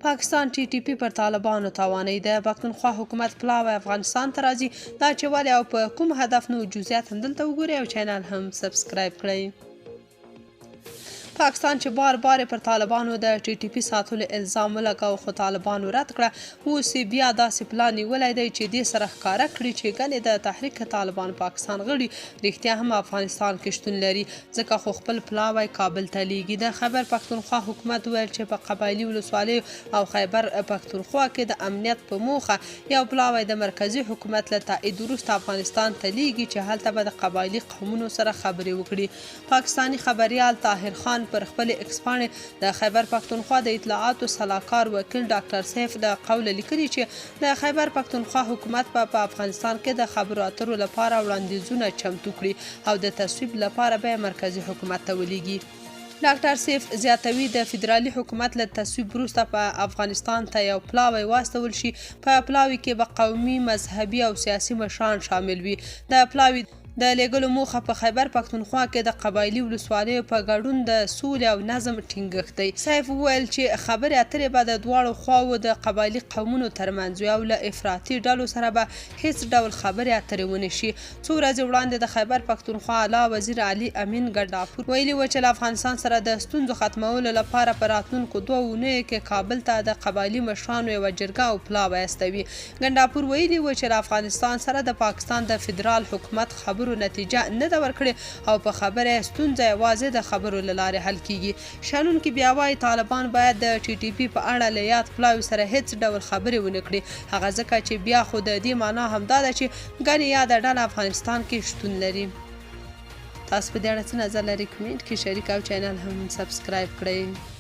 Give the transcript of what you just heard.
پاکستان TTP پر طالبانو توانایي د پښتونخوا حکومت پلاوی افغانستان ته راځي دا چې ولې او په کوم هدف نو جزئیات هم دلته وګورئ او چینل هم سبسکرایب کړئ. پاکستان چې بار بار پر طالبانو د TTP ساتلو الزام ولګاو خو طالبانو رد کړه. اوس بیا داسې پلان نیولی دی چې دې سره ښکاره کړي چې ګنې د تحریک طالبان پاکستان غړي رښتیا هم افغانستان کې شتون لري ځکه خو خپل پلاوی کابل ته لیږي. د خیبر پښتونخوا حکومت ویل چې په قبایلي ولسوالیو او خیبر پښتونخوا کې د امنیت په موخه یو پلاوی د مرکزي حکومت له تایید وروسته افغانستان ته لیږي چې هلته به د قبایلي قومونو سره خبرې وکړي. پاکستاني خبریال طاهر خان پر خپل ایکس پاڼې د خیبر پښتونخوا د اطلاعاتو سلاکار وکیل ډاکټر سیف د قول لیکلي چې د خیبر پښتونخوا حکومت په افغانستان کې د خبرو اترو لپاره وړاندیزونه چمتو کړي او د تصویب لپاره به مرکزي حکومت ته ولیږي. ډاکټر سیف زیاتوي د فدرالي حکومت له تصویب وروسته په افغانستان ته یو پلاوی واستول شي. په پلاوي کې به قومي مذهبي او سیاسي مشران شامل وي. د پلاوي د لیږلو موخه په خیبر پښتونخوا کې د قبایلي ولسوالیو په ګډون د سولې او نظم ټینګښت دی. سیف وویل چې خبرې اترې به د دواړو خواوو د قبایلي قومونو ترمنځ وي او له افراطي ډلو سره به هیڅ ډول خبرې اترې ونه شي. څو ورځې وړاندې د خیبر پښتونخوا اعلی وزیر علي امین ګنډاپور ویلي و چې له افغانستان سره د ستونزو ختمولو لپاره په راتلونکو 2 اونیو کې کابل ته د قبایلي مشرانو یوه جرګه او پلاوی استوي. ګنډاپور ویلي و چې له افغانستان سره د پاکستان د فدرال حکومت خبرو نتیجه نه ده ورکړې او په خبره ستونزه یوازې د خبرو له لارې حل کیږي. شنونکي بیا وایي طالبان باید د TTP په اړه له یاد پلاوي سره هیڅ ډول خبرې ونه کړي هغه ځکه چې بیا خو د دې معنا همدا ده چې ګنې یاده ډله افغانستان کې شتون لري. تاسو په دې اړه څه نظر لرئ؟ کمنټ کې شریک او چینل هم سبسکرایب کړئ.